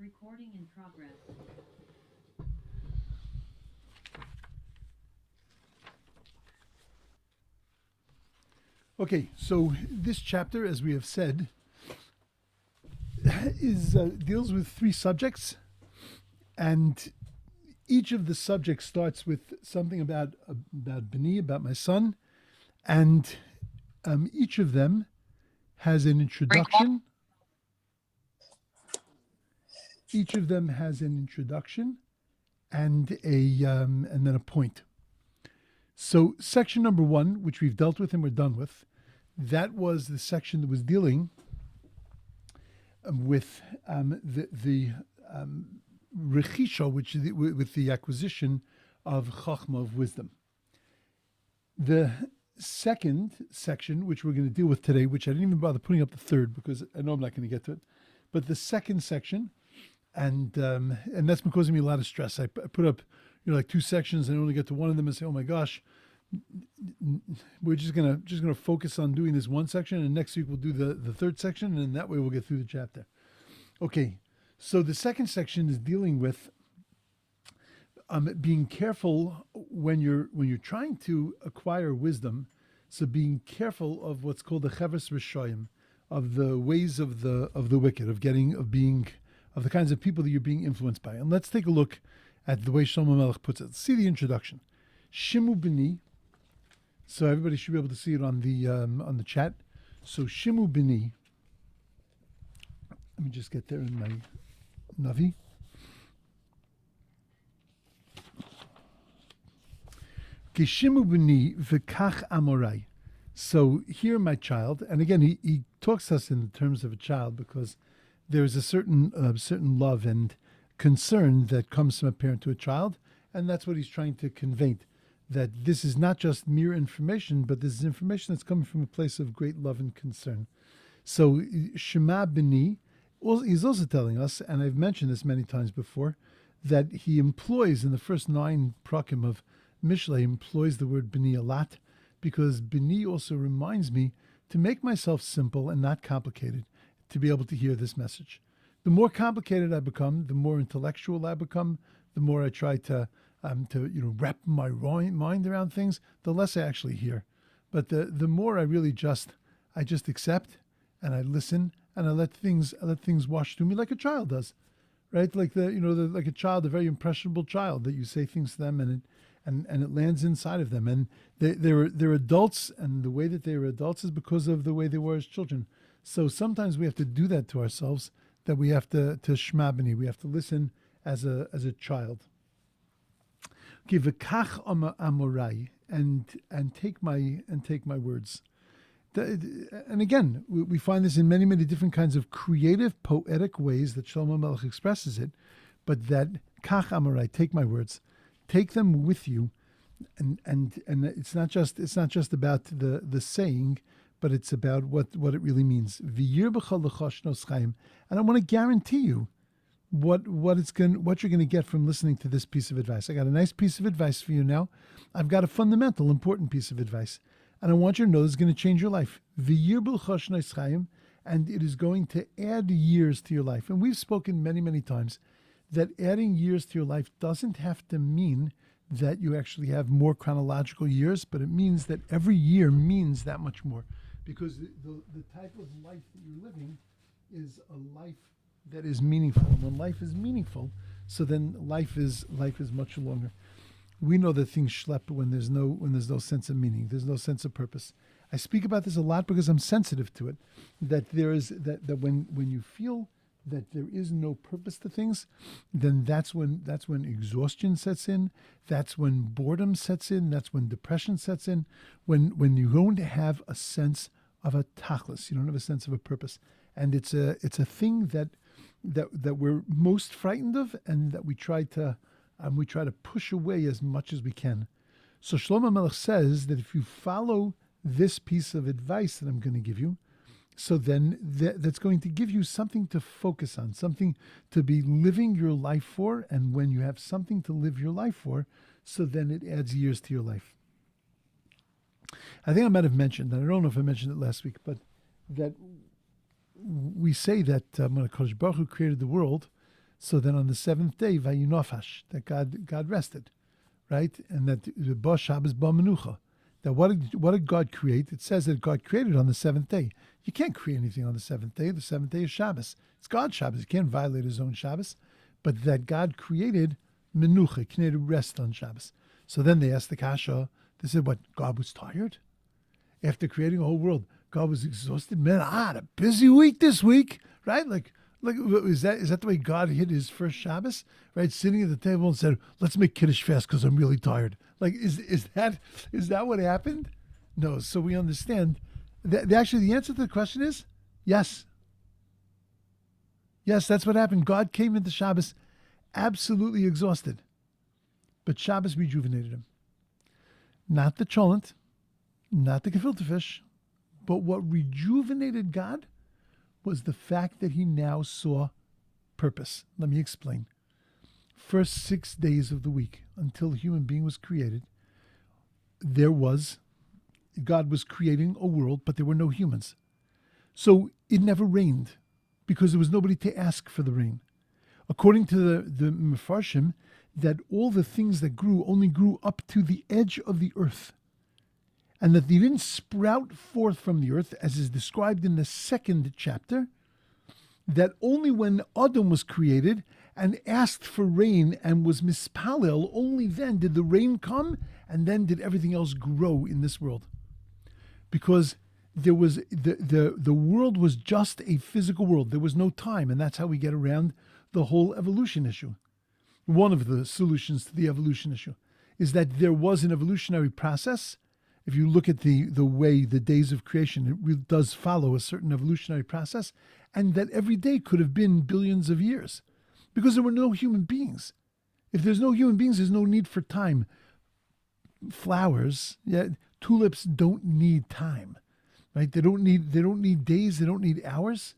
Recording in progress. Okay, so this chapter, as we have said, is deals with three subjects, and each of the subjects starts with something about Beni, about my son, and each of them has an introduction. Each of them has an introduction and and then a point. So section number one, which we've dealt with and we're done with, that was the section that was dealing with the rechisha, which is with the acquisition of chachma, of wisdom. The second section, which we're going to deal with today, which I didn't even bother putting up the third because I know I'm not going to get to it, but the second section, and that's been causing me a lot of stress. I put up, like two sections and I only get to one of them and say, oh my gosh, we're just gonna focus on doing this one section, and next week we'll do the third section, and that way we'll get through the chapter. Okay, so the second section is dealing with being careful when you're trying to acquire wisdom. So being careful of what's called the cheves rishoyim, of the ways of the wicked, of the kinds of people that you're being influenced by. And let's take a look at the way Shlomo Melech puts it. Let's see the introduction. Shimu b'ni. So everybody should be able to see it on the chat. So Shimu b'ni. Let me just get there in my Navi. Kishimu b'ni v'kach amorai. So here, my child, and again, he talks to us in terms of a child because there is a certain love and concern that comes from a parent to a child, and that's what he's trying to convey, that this is not just mere information, but this is information that's coming from a place of great love and concern. So Shema B'ni, he's also telling us, and I've mentioned this many times before, that he employs in the first 9 prakim of Mishlei, employs the word B'ni a lot, because B'ni also reminds me to make myself simple and not complicated, to be able to hear this message. The more complicated I become, the more intellectual I become, the more I try to wrap my mind around things, the less I actually hear. But the more I really just accept and I listen and I let things wash through me like a child does, right? Like like a child, a very impressionable child, that you say things to them and it lands inside of them. And they're adults, and the way that they were adults is because of the way they were as children. So sometimes we have to do that to ourselves, that we have to shema b'ni, we have to listen as a child. Okay, v'kach amorai, and take my words. And again, we find this in many, many different kinds of creative, poetic ways that Shlomo Melech expresses it, but that kach amorai, take my words, take them with you, and it's not just about the saying, but it's about what it really means. And I want to guarantee you what you're going to get from listening to this piece of advice. I got a nice piece of advice for you now. I've got a fundamental, important piece of advice, and I want you to know this is going to change your life. And it is going to add years to your life. And we've spoken many, many times that adding years to your life doesn't have to mean that you actually have more chronological years, but it means that every year means that much more. Because the type of life that you're living is a life that is meaningful. And when life is meaningful, so then life is much longer. We know that things schlep when there's no sense of meaning, there's no sense of purpose. I speak about this a lot because I'm sensitive to it. That there is that when you feel that there is no purpose to things, then that's when exhaustion sets in, that's when boredom sets in, that's when depression sets in, when you don't have a sense of a tachlis, you don't have a sense of a purpose. And it's a thing that we're most frightened of, and that we try to push away as much as we can. So Shlomo Melech says that if you follow this piece of advice that I'm going to give you, so then that's going to give you something to focus on, something to be living your life for. And when you have something to live your life for, so then it adds years to your life. I think I might have mentioned, and I don't know if I mentioned it last week, but that we say that when HaKadosh Baruch Hu created the world, So then on the seventh day, vayinofash, that God rested, right? And that ba Shabbos ba menucha. That what did God create? It says that God created on the seventh day. You can't create anything on the seventh day. The seventh day is Shabbos. It's God's Shabbos. He can't violate his own Shabbos. But that God created menucha, created rest on Shabbos. So then they asked the kasha, they said, what, God was tired? After creating a whole world, God was exhausted? Man, I had a busy week this week, right? Like is that the way God hit his first Shabbos? Right? Sitting at the table and said, let's make Kiddush fast because I'm really tired. Like, is that what happened? No. So we understand that actually the answer to the question is yes. Yes, that's what happened. God came into Shabbos absolutely exhausted. But Shabbos rejuvenated him. Not the cholent, not the gefilte fish, but what rejuvenated God was the fact that he now saw purpose. Let me explain. First 6 days of the week, until the human being was created, God was creating a world, but there were no humans. So it never rained because there was nobody to ask for the rain. According to the Mefarshim, that all the things that grew only grew up to the edge of the earth, and that they didn't sprout forth from the earth, as is described in the second chapter, that only when Adam was created and asked for rain and was mispalel, only then did the rain come, and then did everything else grow in this world. Because there was the world was just a physical world. There was no time, and that's how we get around the whole evolution issue. One of the solutions to the evolution issue is that there was an evolutionary process. If you look at the way the days of creation, it really does follow a certain evolutionary process, and that every day could have been billions of years because there were no human beings. If there's no human beings, there's no need for time. Flowers, tulips don't need time, right? They don't need days, they don't need hours.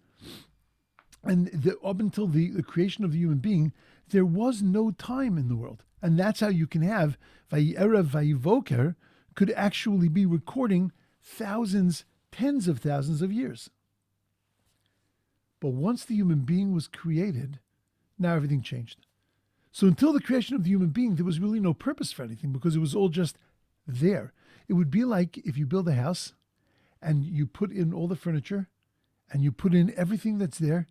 And up until the creation of the human being, there was no time in the world. And that's how you can have Vayera Vayivoker could actually be recording thousands, tens of thousands of years. But once the human being was created, now everything changed. So until the creation of the human being, there was really no purpose for anything because it was all just there. It would be like if you build a house and you put in all the furniture and you put in everything that's there,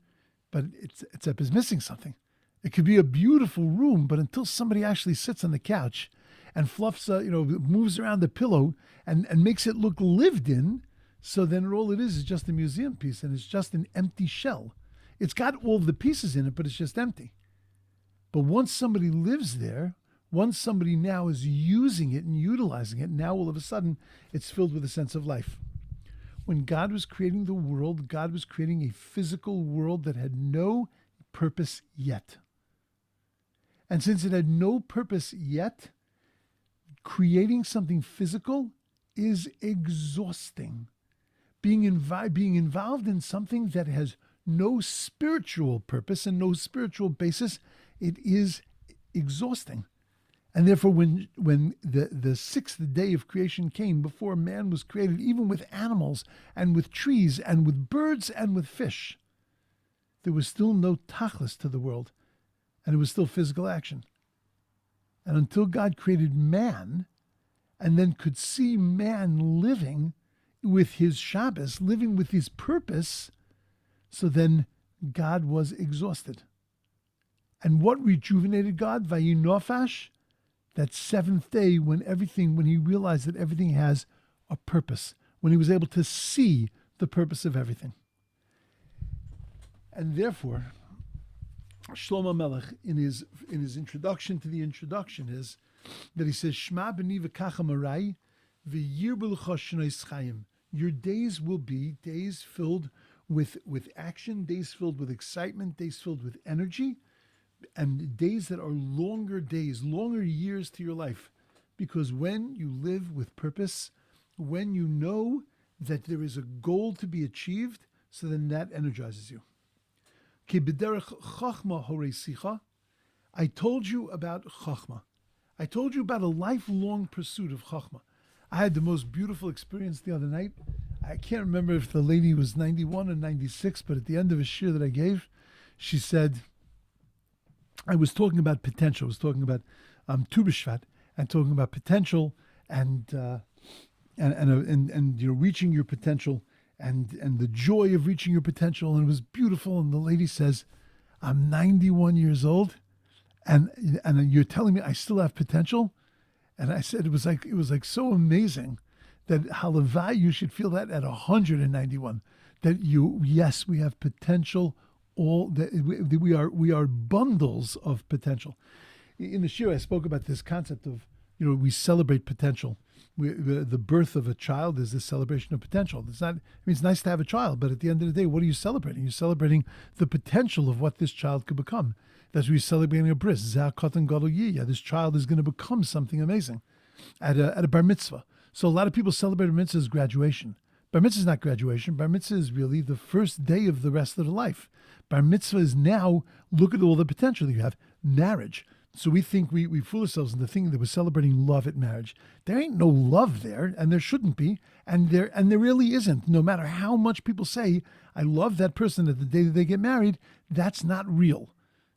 but it's up as missing something. It could be a beautiful room, but until somebody actually sits on the couch and fluffs, moves around the pillow and makes it look lived in, so then all it is just a museum piece and it's just an empty shell. It's got all the pieces in it, but it's just empty. But once somebody lives there, once somebody now is using it and utilizing it, now all of a sudden it's filled with a sense of life. When God was creating the world, God was creating a physical world that had no purpose yet. And since it had no purpose yet, creating something physical is exhausting. Being involved in something that has no spiritual purpose and no spiritual basis, it is exhausting. And therefore, when the sixth day of creation came, before man was created, even with animals and with trees and with birds and with fish, there was still no tachlis to the world, and it was still physical action. And until God created man, and then could see man living with his Shabbos, living with his purpose, so then God was exhausted. And what rejuvenated God? Vayinofash, that seventh day when he realized that everything has a purpose, when he was able to see the purpose of everything. And therefore, Shlomo Melech, in his introduction to the introduction, is that he says, Shema b'ni v'kacha marai v'yir b'lecha shnois chayim. Your days will be days filled with action, days filled with excitement, days filled with energy, and days that are longer days, longer years to your life. Because when you live with purpose, when you know that there is a goal to be achieved, so then that energizes you. I told you about Chachma. I told you about a lifelong pursuit of Chachma. I had the most beautiful experience the other night. I can't remember if the lady was 91 or 96, but at the end of a shir that I gave, she said, I was talking about potential. I was talking about Tu B'Shvat and talking about potential and reaching your potential and the joy of reaching your potential. And it was beautiful. And the lady says, "I'm 91 years old, and you're telling me I still have potential." And I said it was like so amazing that halavai you should feel that at 191 that yes, we have potential. All that we are bundles of potential. In the shir I spoke about this concept of we celebrate potential. The birth of a child is the celebration of potential. It's nice to have a child, but at the end of the day, what are you celebrating? You're celebrating the potential of what this child could become. That's what you're celebrating a bris. This child is going to become something amazing at a bar mitzvah. So a lot of people celebrate bar mitzvah as graduation. Bar mitzvah is not graduation. Bar mitzvah is really the first day of the rest of the life. Bar mitzvah is now, look at all the potential that you have. Marriage. So we think we fool ourselves into thinking that we're celebrating love at marriage. There ain't no love there, and there shouldn't be, and there really isn't. No matter how much people say, I love that person at the day that they get married, that's not real.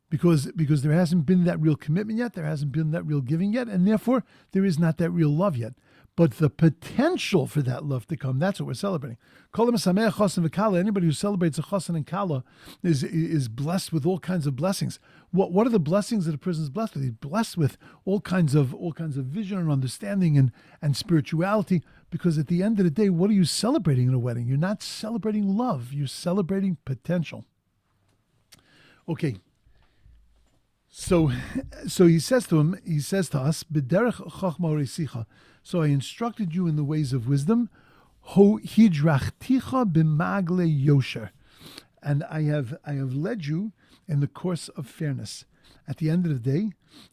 Because there hasn't been that real commitment yet, there hasn't been that real giving yet, and therefore there is not that real love yet. But the potential for that love to come, that's what we're celebrating. Anybody who celebrates a chosan and kala is blessed with all kinds of blessings. What are the blessings that a person is blessed with? He's blessed with all kinds of vision and understanding and spirituality. Because at the end of the day, what are you celebrating in a wedding? You're not celebrating love. You're celebrating potential. Okay. So he says to us, "B'derech chachma u'reisicha." So I instructed you in the ways of wisdom, ho hidrachticha b'magle yosher, and I have led you in the course of fairness. At the end of the day,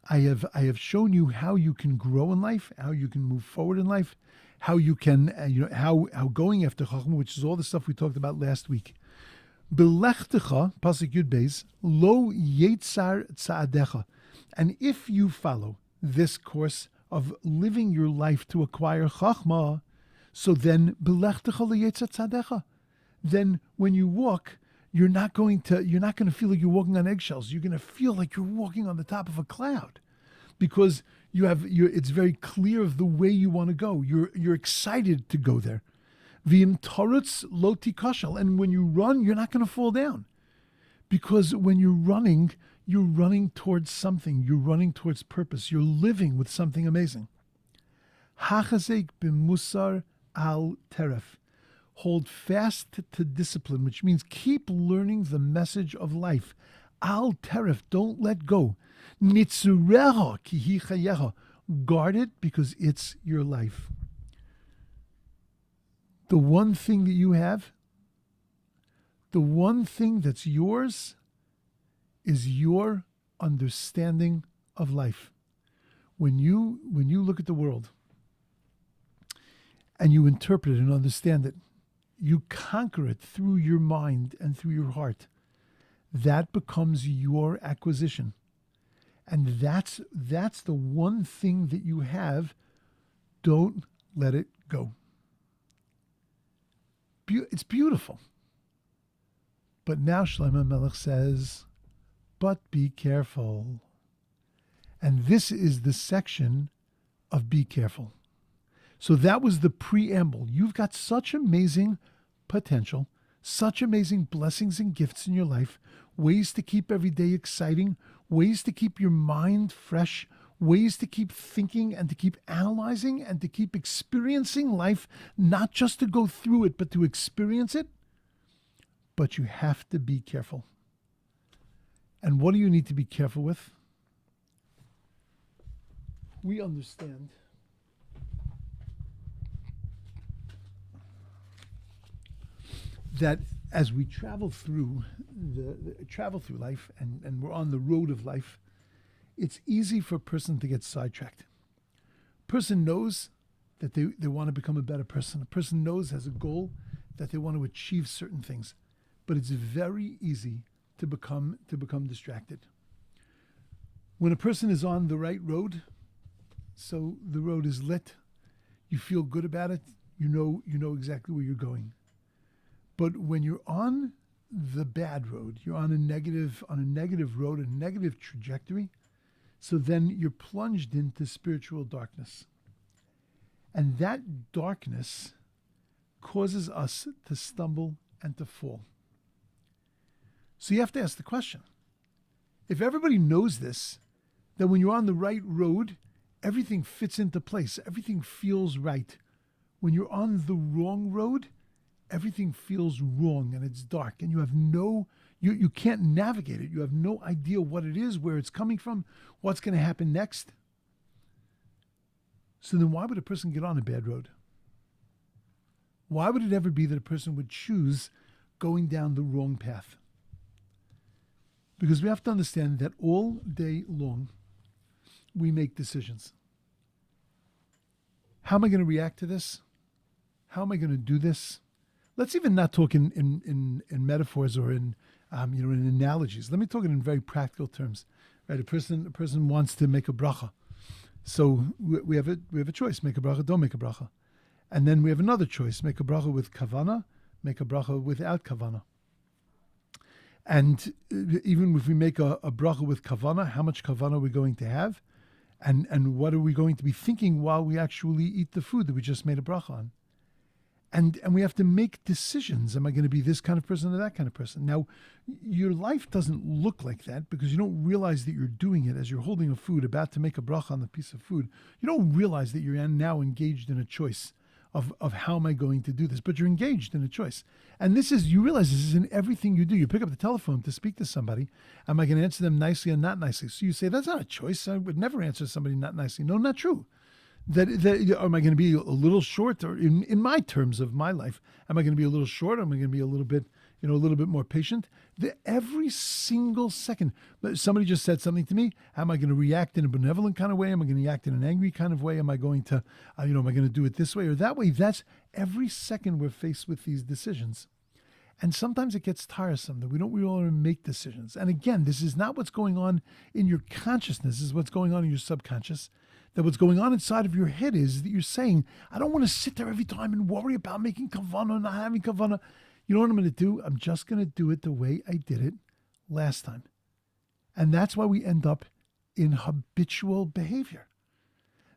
I have shown you how you can grow in life, how you can move forward in life, how you can how going after chachma, which is all the stuff we talked about last week. Belechtecha, pasuk yud beis, lo yetzar tzaadecha. And if you follow this course of living your life to acquire chachma, so then belechtecha lo yetzar tzaadecha. Then when you walk, you're not going to feel like you're walking on eggshells. You're going to feel like you're walking on the top of a cloud, because it's very clear of the way you want to go. You're excited to go there. V'im torutz lo tikashal, and when you run, you're not going to fall down, because when you're running towards something. You're running towards purpose. You're living with something amazing. Hachazek b'musar al teref, hold fast to discipline, which means keep learning the message of life. Al teref, don't let go. Nitzureha ki hi chayecha, guard it because it's your life. The one thing that you have, the one thing that's yours, is your understanding of life. When you look at the world and you interpret it and understand it, you conquer it through your mind and through your heart. That becomes your acquisition. And that's the one thing that you have. Don't let it go. It's beautiful. But now Shlomo Melech says, but be careful. And this is the section of be careful. So that was the preamble. You've got such amazing potential, such amazing blessings and gifts in your life, ways to keep every day exciting, ways to keep your mind fresh, ways to keep thinking and to keep analyzing and to keep experiencing life, not just to go through it, but to experience it. But you have to be careful. And what do you need to be careful with? We understand that as we travel through life and we're on the road of life, it's easy for a person to get sidetracked. A person knows that they want to become a better person. A person knows, has a goal, that they want to achieve certain things. But it's very easy to become distracted. When a person is on the right road, so the road is lit, you feel good about it, you know exactly where you're going. But when you're on the bad road. You're on a negative road, a negative trajectory. So then you're plunged into spiritual darkness. And that darkness causes us to stumble and to fall. So you have to ask the question. If everybody knows this, then when you're on the right road, everything fits into place. Everything feels right. When you're on the wrong road, everything feels wrong and it's dark and you have you can't navigate it. You have no idea what it is, where it's coming from, what's going to happen next. So then why would a person get on a bad road? Why would it ever be that a person would choose going down the wrong path? Because we have to understand that all day long, we make decisions. How am I going to react to this? How am I going to do this? Let's even not talk in metaphors or in analogies. Let me talk it in very practical terms. Right? A person wants to make a bracha. So we have a choice: make a bracha, don't make a bracha. And then we have another choice: make a bracha with kavana, make a bracha without kavana. And even if we make a bracha with kavana, how much kavana are we going to have? And what are we going to be thinking while we actually eat the food that we just made a bracha on? And we have to make decisions. Am I going to be this kind of person or that kind of person? Now, your life doesn't look like that because you don't realize that you're doing it as you're holding a food, about to make a bracha on the piece of food. You don't realize that you're now engaged in a choice of how am I going to do this? But you're engaged in a choice. And you realize this is in everything you do. You pick up the telephone to speak to somebody. Am I going to answer them nicely or not nicely? So you say, that's not a choice. I would never answer somebody not nicely. No, not true. That am I going to be a little short, or in my terms of my life, am I going to be a little short? Or am I going to be a little bit more patient? Every single second, somebody just said something to me. Am I going to react in a benevolent kind of way? Am I going to react in an angry kind of way? Am I going to, am I going to do it this way or that way? That's every second we're faced with these decisions. And sometimes it gets tiresome that we don't really want to make decisions. And again, this is not what's going on in your consciousness. This is what's going on in your subconscious. That what's going on inside of your head is that you're saying, I don't want to sit there every time and worry about making kavana, not having kavana. You know what I'm going to do? I'm just going to do it the way I did it last time. And that's why we end up in habitual behavior.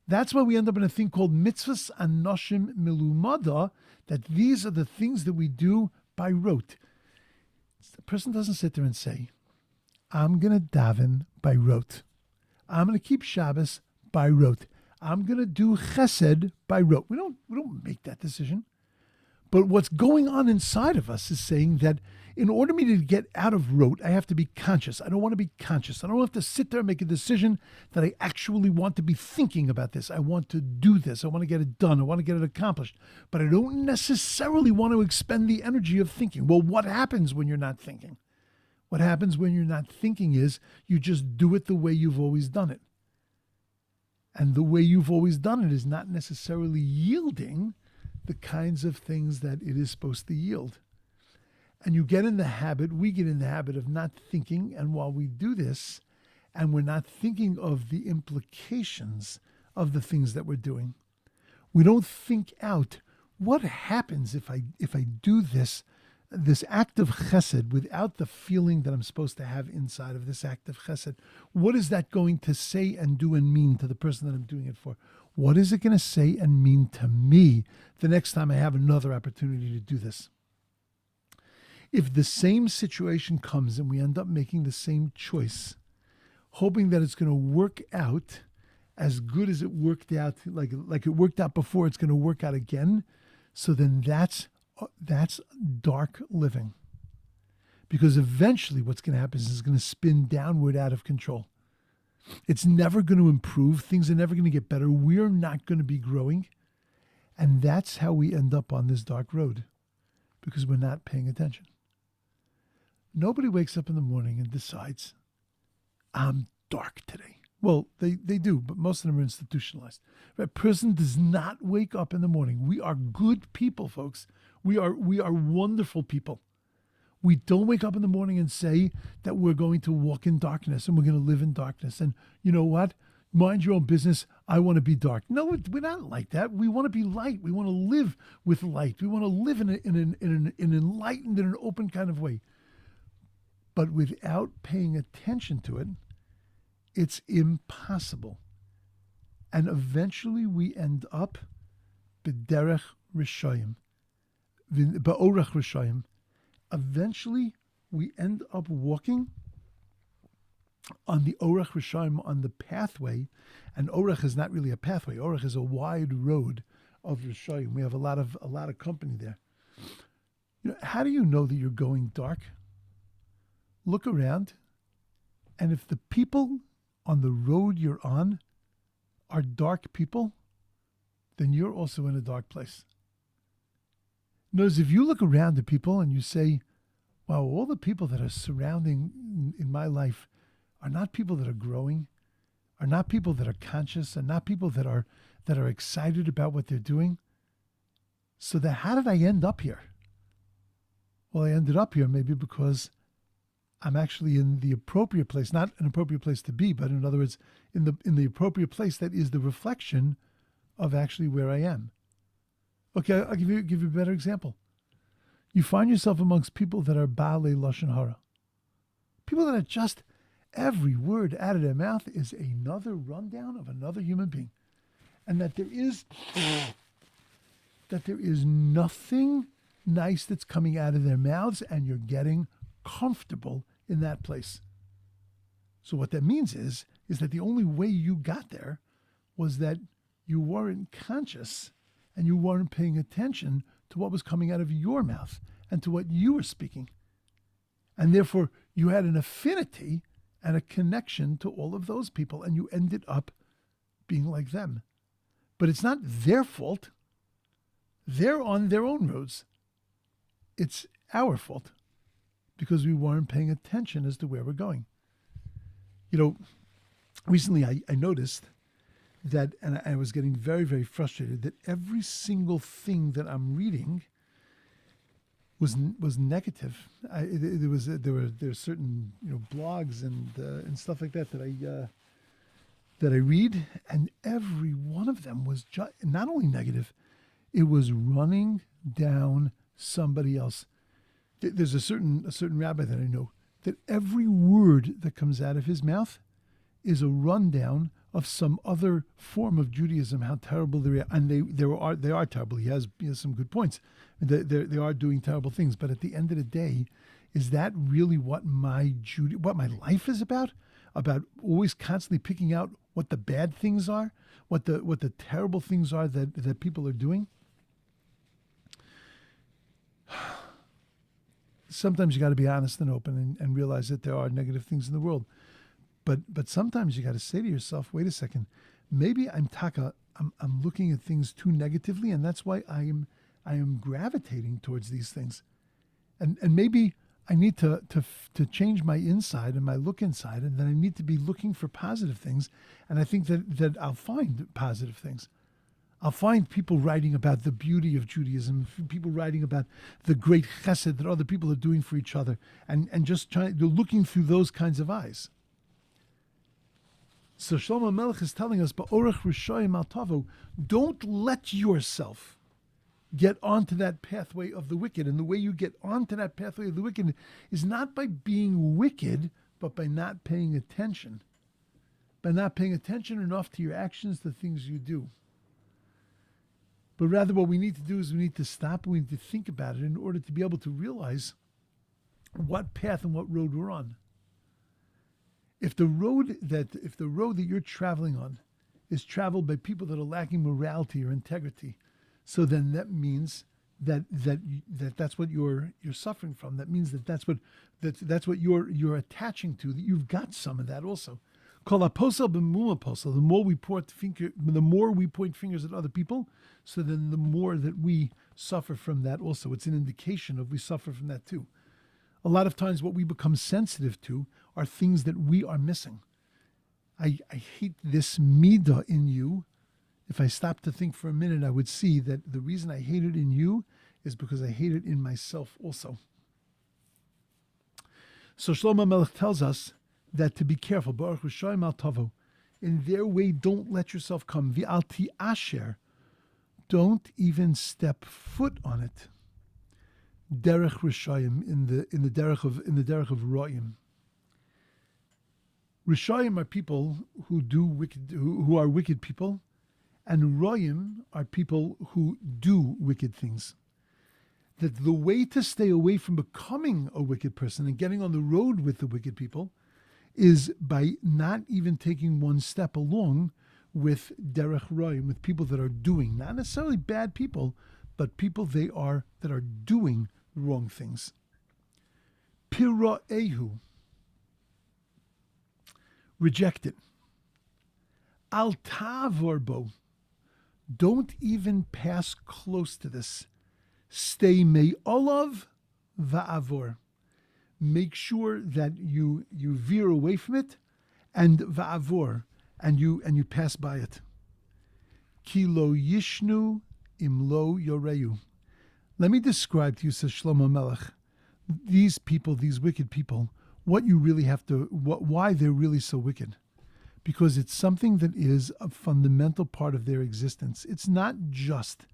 That's why we end up in a thing called mitzvahs anoshim milumada, that these are the things that we do by rote. The person doesn't sit there and say, I'm going to daven by rote. I'm going to keep Shabbos by rote. I'm going to do chesed by rote. We don't make that decision. But what's going on inside of us is saying that in order for me to get out of rote, I have to be conscious. I don't want to be conscious. I don't have to sit there and make a decision that I actually want to be thinking about this. I want to do this. I want to get it done. I want to get it accomplished. But I don't necessarily want to expend the energy of thinking. Well, what happens when you're not thinking? What happens when you're not thinking is you just do it the way you've always done it. And the way you've always done it is not necessarily yielding the kinds of things that it is supposed to yield. And we get in the habit of not thinking. And while we do this, and we're not thinking of the implications of the things that we're doing, we don't think out what happens if I do this act of chesed without the feeling that I'm supposed to have inside of this act of chesed. What is that going to say and do and mean to the person that I'm doing it for? What is it going to say and mean to me the next time I have another opportunity to do this? If the same situation comes and we end up making the same choice, hoping that it's going to work out as good as it worked out, like it worked out before, it's going to work out again, so then that's dark living. Because eventually what's going to happen is it's going to spin downward out of control. It's never going to improve. Things are never going to get better. We're not going to be growing. And that's how we end up on this dark road, because we're not paying attention. Nobody wakes up in the morning and decides, I'm dark today. Well, they do, but most of them are institutionalized. A person does not wake up in the morning. We are good people, folks. We are wonderful people. We don't wake up in the morning and say that we're going to walk in darkness and we're going to live in darkness. And you know what? Mind your own business. I want to be dark. No, we're not like that. We want to be light. We want to live with light. We want to live in an enlightened and an open kind of way. But without paying attention to it, it's impossible. And eventually we end up b'derech rishayim, ba'orach rishayim. Eventually we end up walking on the orach rishayim, on the pathway. And orach is not really a pathway. Orach is a wide road of rishayim. We have a lot of company there. How do you know that you're going dark? Look around, and if the people on the road you're on are dark people, then you're also in a dark place. Notice if you look around at people and you say, wow, all the people that are surrounding in my life are not people that are growing, are not people that are conscious, are not people that are excited about what they're doing. So then how did I end up here? Well, I ended up here maybe because I'm actually in the appropriate place, not an appropriate place to be, but in other words, in the appropriate place that is the reflection of actually where I am. Okay, I'll give you a better example. You find yourself amongst people that are Baalei Lashon Hara. People that are just, every word out of their mouth is another rundown of another human being. And that there is nothing nice that's coming out of their mouths, and you're getting comfortable in that place. So what that means is that the only way you got there was that you weren't conscious and you weren't paying attention to what was coming out of your mouth and to what you were speaking. And therefore you had an affinity and a connection to all of those people, and you ended up being like them. But it's not their fault. They're on their own roads. It's our fault, because we weren't paying attention as to where we're going. Recently I noticed that, and I was getting very, very frustrated, that every single thing that I'm reading was negative. There were certain blogs and stuff like that that I read, and every one of them was not only negative, it was running down somebody else. There's a certain rabbi that I know that every word that comes out of his mouth is a rundown of some other form of Judaism, how terrible they are. And they are terrible. He has some good points. They are doing terrible things. But at the end of the day, is that really what my life is about? About always constantly picking out what the bad things are, what the terrible things are that people are doing? Sometimes you got to be honest and open and realize that there are negative things in the world. But sometimes you got to say to yourself, wait a second, maybe I'm looking at things too negatively, and that's why I am gravitating towards these things. And maybe I need to change my inside and my look inside, and then I need to be looking for positive things. And I think that I'll find positive things. I'll find people writing about the beauty of Judaism, people writing about the great chesed that other people are doing for each other, and just looking through those kinds of eyes. So Shlomo Melech is telling us, "Ba'orach rishayim al tavo," don't let yourself get onto that pathway of the wicked. And the way you get onto that pathway of the wicked is not by being wicked, but by not paying attention. By not paying attention enough to your actions, the things you do. But rather what we need to do is we need to stop, we need to think about it in order to be able to realize what path and what road we're on. If the road that you're traveling on is traveled by people that are lacking morality or integrity, so then that means that's what you're suffering from. That means that's what you're attaching to. That you've got some of that also. Kol haposel b'mum haposel. The more we point fingers at other people, so then the more that we suffer from that also. It's an indication of we suffer from that too. A lot of times what we become sensitive to are things that we are missing. I hate this midah in you. If I stopped to think for a minute, I would see that the reason I hate it in you is because I hate it in myself also. So Shlomo Melech tells us that to be careful. Baruch Rishayim al Tavo. In their way, don't let yourself come. V'alti asher. Don't even step foot on it. derech rishayim in the derech of royim. Rishayim are people who do wicked, who are wicked people, and royim are people who do wicked things. That the way to stay away from becoming a wicked person and getting on the road with the wicked people is by not even taking one step along with derech royim, with people that are doing, not necessarily bad people, but people that are doing wrong things. Pira'ehu, reject it. Al tavor bo, don't even pass close to this. Stay me'olav va'avor. Make sure that you veer away from it, and va'avor, and you pass by it. Ki lo yishnu im lo yoreu. Let me describe to you, says Shlomo Melech, these people, these wicked people, what you really have to, why they're really so wicked. Because it's something that is a fundamental part of their existence. It's not just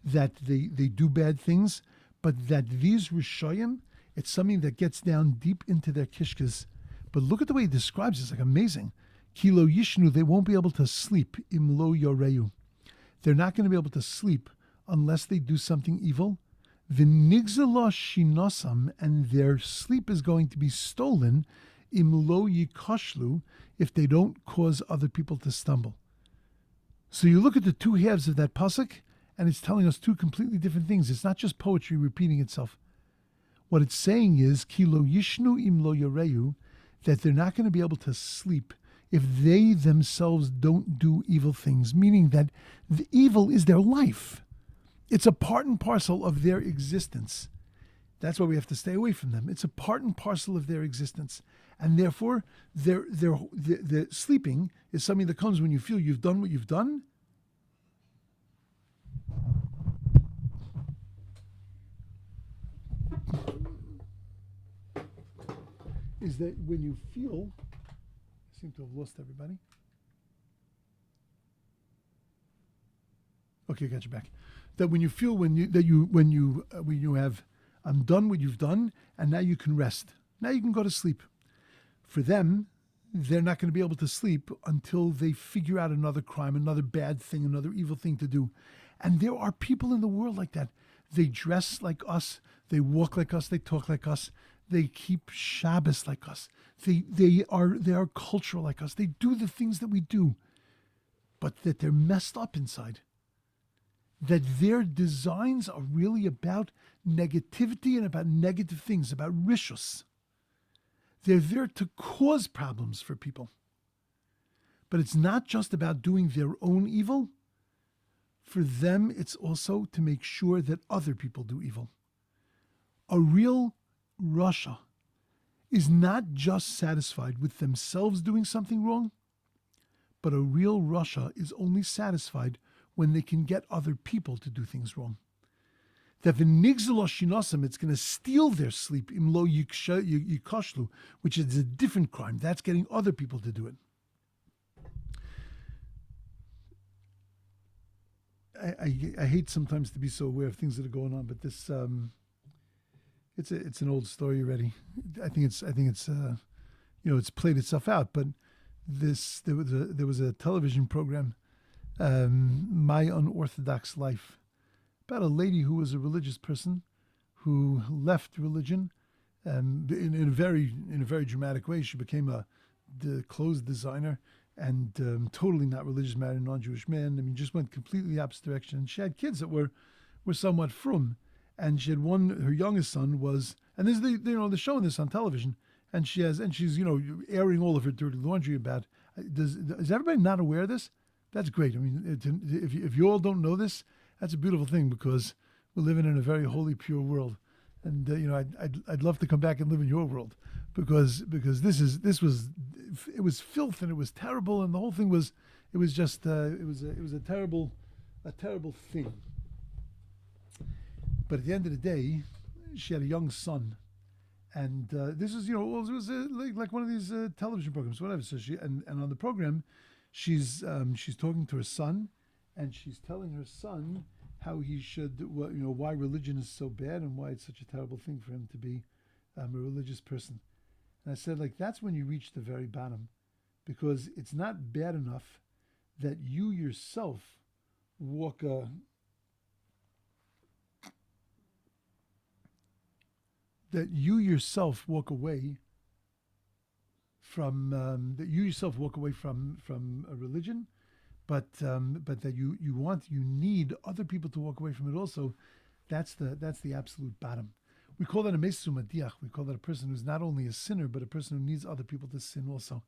that they do bad things, but that these Rishayim, it's something that gets down deep into their kishkas. But look at the way he describes it. It's like amazing. Kilo yishnu, they won't be able to sleep. Im lo yoreu. They're not going to be able to sleep unless they do something evil. V'nigzala shinosam, and their sleep is going to be stolen. Im lo yikoshlu, if they don't cause other people to stumble. So you look at the two halves of that pasuk, and it's telling us two completely different things. It's not just poetry repeating itself. What it's saying is, Ki lo yishnu im lo yoreu, that they're not going to be able to sleep if they themselves don't do evil things, meaning that the evil is their life. It's a part and parcel of their existence. That's why we have to stay away from them. It's a part and parcel of their existence. And therefore, the sleeping is something that comes when you feel you've done what you've done. Is that when you feel, I seem to have lost everybody. Okay, I got you back. That when you feel when you have done what you've done, and now you can rest. Now you can go to sleep. For them, they're not going to be able to sleep until they figure out another crime, another bad thing, another evil thing to do. And there are people in the world like that. They dress like us. They walk like us. They talk like us. They keep Shabbos like us. They are cultural like us. They do the things that we do, but that they're messed up inside. That their designs are really about negativity and about negative things, about rishus. They're there to cause problems for people. But it's not just about doing their own evil. For them, it's also to make sure that other people do evil. A real Rasha is not just satisfied with themselves doing something wrong, but a real Rasha is only satisfied when they can get other people to do things wrong. That v'nigzalo shinosam, it's going to steal their sleep, im lo yikoshlu, which is a different crime. That's getting other people to do it. I hate sometimes to be so aware of things that are going on, but this it's an old story already. I think it's it's played itself out. But there was a television program, My Unorthodox Life, about a lady who was a religious person who left religion, in a very dramatic way. She became a clothes designer and totally not religious, married a non-Jewish man. I mean, just went completely opposite direction. And she had kids that were somewhat frum. And she had one. Her youngest son was, and this is they're showing this on television. And she's airing all of her dirty laundry about. Is everybody not aware of this? That's great. I mean, if you all don't know this, that's a beautiful thing, because we're living in a very holy, pure world. And I'd love to come back and live in your world, because it was filth and it was terrible, and the whole thing was a terrible thing. But at the end of the day, she had a young son, and this is it was like one of these television programs, whatever. So she and on the program, she's talking to her son, and she's telling her son how he should, why religion is so bad and why it's such a terrible thing for him to be a religious person. And I said, like, that's when you reach the very bottom, because it's not bad enough that you yourself walk a that you yourself walk away from a religion, but that you need other people to walk away from it also. That's the absolute bottom. We call that a mesu madiach. We call that a person who's not only a sinner, but a person who needs other people to sin also.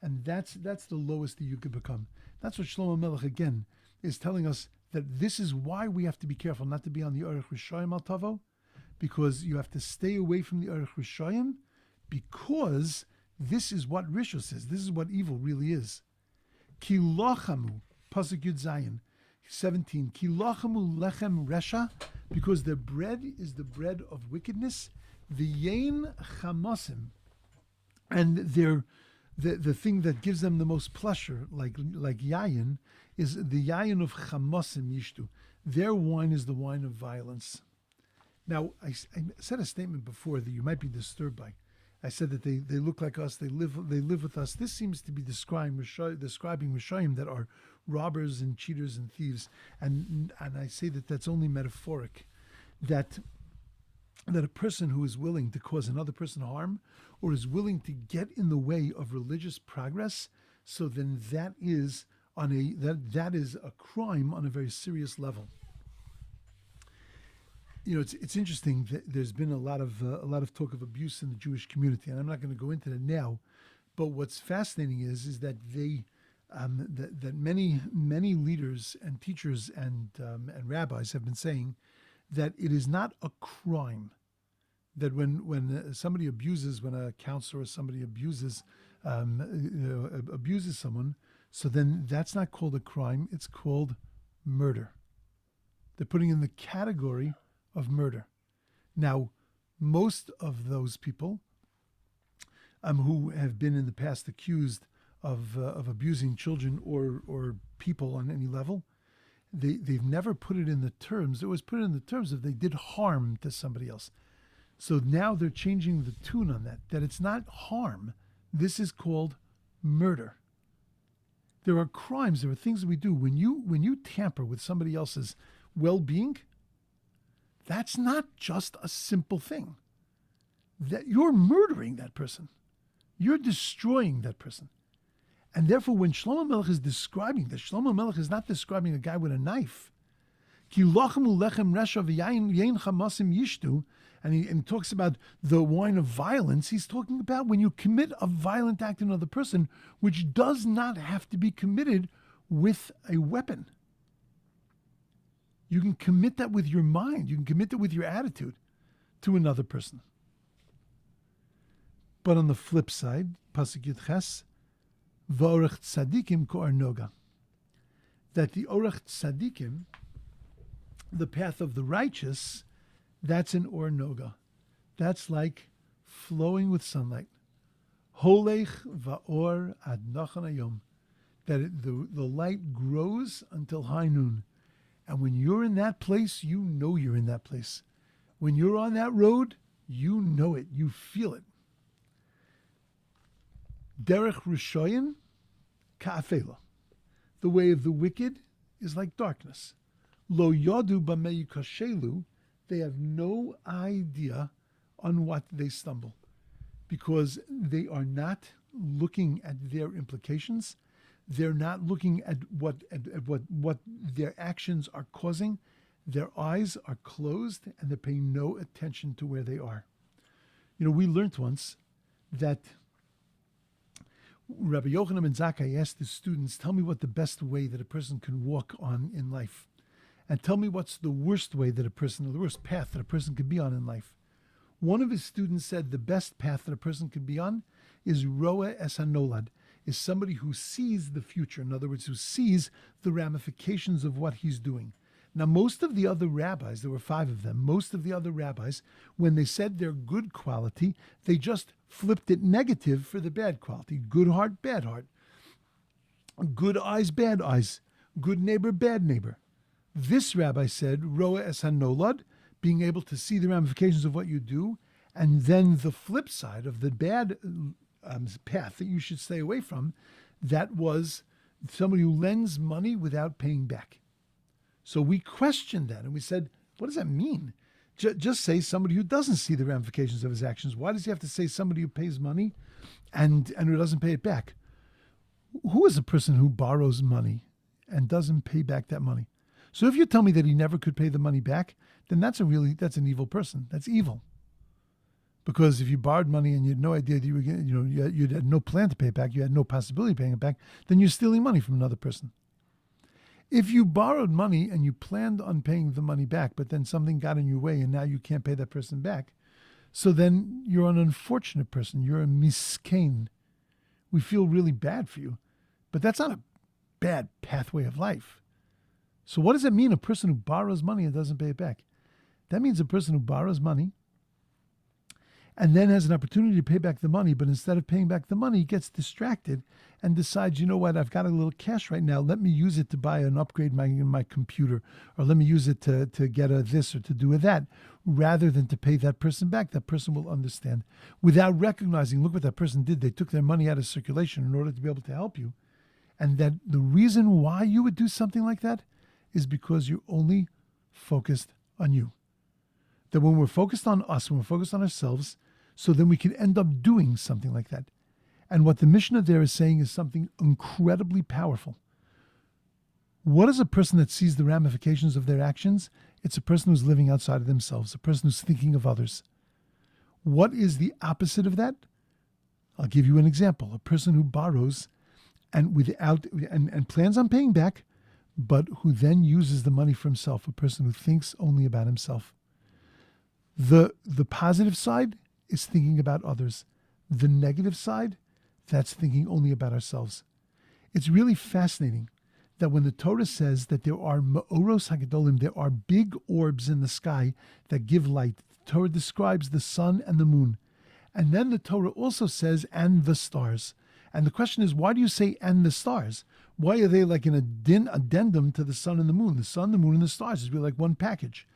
And that's the lowest that you could become. That's what Shlomo Melech again is telling us, that this is why we have to be careful not to be on the Orech Rishayim al Tavo, because you have to stay away from the Orech Rishayim, because this is what Rishus is. This is what evil really is. Ki lochamu, pasuk Yud Zayin, 17. Ki lochamu lechem resha, because their bread is the bread of wickedness. V'yein chamosim, and the thing that gives them the most pleasure, like yayin, is the yayin of chamosim yishtu. Their wine is the wine of violence. Now, I said a statement before that you might be disturbed by. I said that they look like us, they live with us. This seems to be describing Rishayim that are robbers and cheaters and thieves. And I say that that's only metaphoric. That a person who is willing to cause another person harm, or is willing to get in the way of religious progress, so then that is a crime on a very serious level. It's interesting that there's been a lot of talk of abuse in the Jewish community, and I'm not going to go into that now. But what's fascinating is that that many leaders and teachers and rabbis have been saying that it is not a crime that when somebody abuses, when a counselor or somebody abuses someone, so then that's not called a crime; it's called murder. They're putting in the category of murder. Now, most of those people who have been in the past accused of abusing children or people on any level, they've never put it in the terms. It was put in the terms of they did harm to somebody else. So now they're changing the tune on that it's not harm. This is called murder. There are crimes, there are things that we do. When you tamper with somebody else's well-being, that's not just a simple thing. That you're murdering that person. You're destroying that person. And therefore, when Shlomo Melech is describing this, Shlomo Melech is not describing a guy with a knife. And he talks about the wine of violence. He's talking about when you commit a violent act on another person, which does not have to be committed with a weapon. You can commit that with your mind. You can commit it with your attitude to another person. But on the flip side, pasuk Yud Ches, v'orech tzadikim ko'ar noga, that the orech tzadikim, the path of the righteous, that's an or noga. That's like flowing with sunlight. Holech va'or ad nachon hayom, that the light grows until high noon. And when you're in that place, you know you're in that place. When you're on that road, you know it. You feel it. Derech Rishoyin ka'afela. The way of the wicked is like darkness. Lo yodu b'mei yikashelu. They have no idea on what they stumble, because they are not looking at their implications. They're not looking at what their actions are causing. Their eyes are closed, and they're paying no attention to where they are. We learned once that Rabbi Yochanan ben Zakkai asked his students, "Tell me what the best way that a person can walk on in life, and tell me what's the worst way that the worst path that a person could be on in life." One of his students said the best path that a person could be on is roa es hanolad, is somebody who sees the future. In other words, who sees the ramifications of what he's doing. Now, most of the other rabbis, there were 5 of them, most of the other rabbis, when they said their good quality, they just flipped it negative for the bad quality. Good heart, bad heart. Good eyes, bad eyes. Good neighbor, bad neighbor. This rabbi said, Roa es hanolad, being able to see the ramifications of what you do, and then the flip side of the bad path that you should stay away from, that was somebody who lends money without paying back. So we questioned that and we said, what does that mean? Just say somebody who doesn't see the ramifications of his actions. Why does he have to say somebody who pays money and who doesn't pay it back? Who is a person who borrows money and doesn't pay back that money? So if you tell me that he never could pay the money back, then that's an evil person. That's evil. Because if you borrowed money and you had no idea that you were getting, you had no plan to pay it back, you had no possibility of paying it back, then you're stealing money from another person. If you borrowed money and you planned on paying the money back, but then something got in your way and now you can't pay that person back, so then you're an unfortunate person. You're a miskein. We feel really bad for you, but that's not a bad pathway of life. So what does it mean, a person who borrows money and doesn't pay it back? That means a person who borrows money and then has an opportunity to pay back the money, but instead of paying back the money, he gets distracted and decides, you know what, I've got a little cash right now. Let me use it to buy an upgrade in my computer, or let me use it to get a this or to do a that, rather than to pay that person back. That person will understand without recognizing, look what that person did. They took their money out of circulation in order to be able to help you. And that the reason why you would do something like that is because you're only focused on you. That when we're focused on us, when we're focused on ourselves, so then we can end up doing something like that. And what the Mishnah there is saying is something incredibly powerful. What is a person that sees the ramifications of their actions? It's a person who's living outside of themselves, a person who's thinking of others. What is the opposite of that? I'll give you an example. A person who borrows and plans on paying back, but who then uses the money for himself, a person who thinks only about himself. The positive side is thinking about others. The negative side, that's thinking only about ourselves. It's really fascinating that when the Torah says that there are ma'oros hagedolim, there are big orbs in the sky that give light. The Torah describes the sun and the moon. And then the Torah also says, and the stars. And the question is, why do you say, and the stars? Why are they like an addendum to the sun and the moon? The sun, the moon, and the stars is really like one package.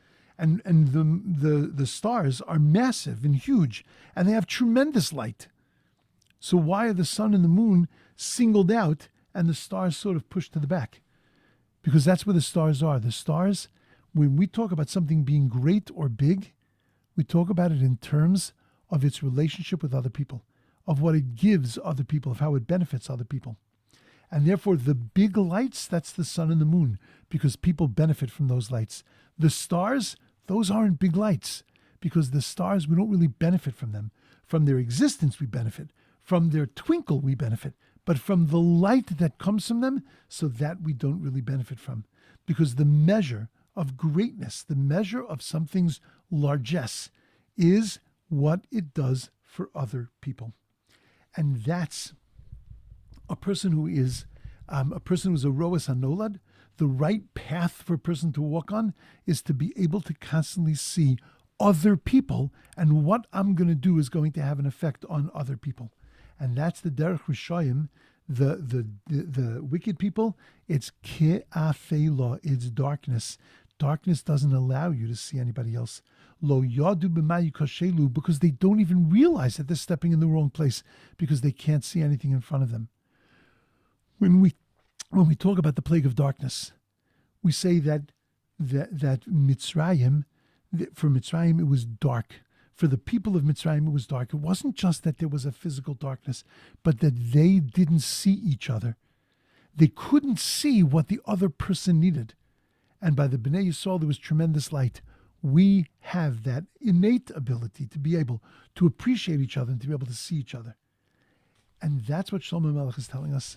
And the stars are massive and huge, and they have tremendous light. So why are the sun and the moon singled out and the stars sort of pushed to the back? Because that's where the stars are. The stars, when we talk about something being great or big, we talk about it in terms of its relationship with other people, of what it gives other people, of how it benefits other people. And therefore, the big lights, that's the sun and the moon, because people benefit from those lights. The stars, those aren't big lights, because the stars, we don't really benefit from them. From their existence, we benefit. From their twinkle, we benefit. But from the light that comes from them, so that we don't really benefit from. Because the measure of greatness, the measure of something's largesse, is what it does for other people. And that's a person who is a roas hanolad. The right path for a person to walk on is to be able to constantly see other people, and what I'm going to do is going to have an effect on other people. And that's the derech rishayim, the wicked people. It's ke'afela, it's darkness. Darkness doesn't allow you to see anybody else. Lo yadu b'ma yikashelu, because they don't even realize that they're stepping in the wrong place, because they can't see anything in front of them. When we talk about the plague of darkness, we say that Mitzrayim, for Mitzrayim, it was dark. For the people of Mitzrayim, it was dark. It wasn't just that there was a physical darkness, but that they didn't see each other. They couldn't see what the other person needed. And by the Bnei Yisrael, there was tremendous light. We have that innate ability to be able to appreciate each other and to be able to see each other. And that's what Shlomo Melech is telling us.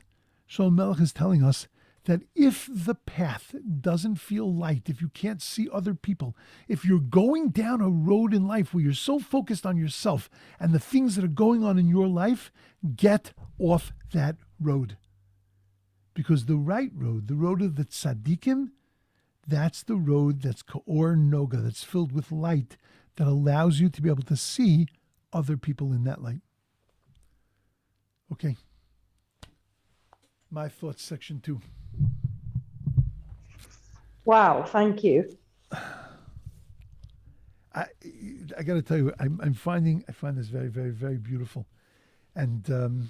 Shlomo Melech is telling us that if the path doesn't feel light, if you can't see other people, if you're going down a road in life where you're so focused on yourself and the things that are going on in your life, get off that road. Because the right road, the road of the tzaddikim, that's the road that's ka'or noga, that's filled with light, that allows you to be able to see other people in that light. Okay. My thoughts, section 2. Wow, thank you. I got to tell you, I find this very, very, very beautiful, and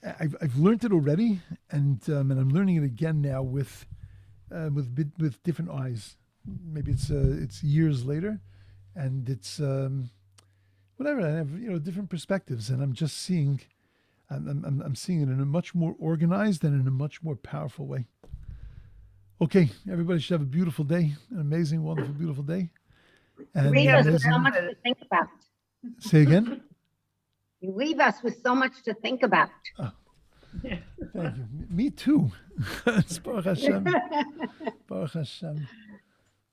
I've learned it already, and I'm learning it again now with different eyes. Maybe it's years later, and it's whatever. I have different perspectives, and I'm just seeing, I'm seeing it in a much more organized and in a much more powerful way. Okay, everybody should have a beautiful day, an amazing, wonderful, beautiful day. And Leave us with amazing. so much to think about. Say again. You leave us with so much to think about. Oh, thank you. Me too. It's Baruch Hashem. Baruch Hashem.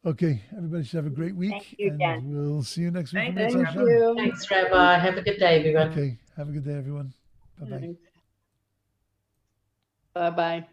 Okay, everybody should have a great week. Thank you, and Jen. we'll see you next week. Thank Hashem. you. Thanks, Rabbi. Have a good day, everyone. Okay, have a good day, everyone. Bye bye. Bye-bye.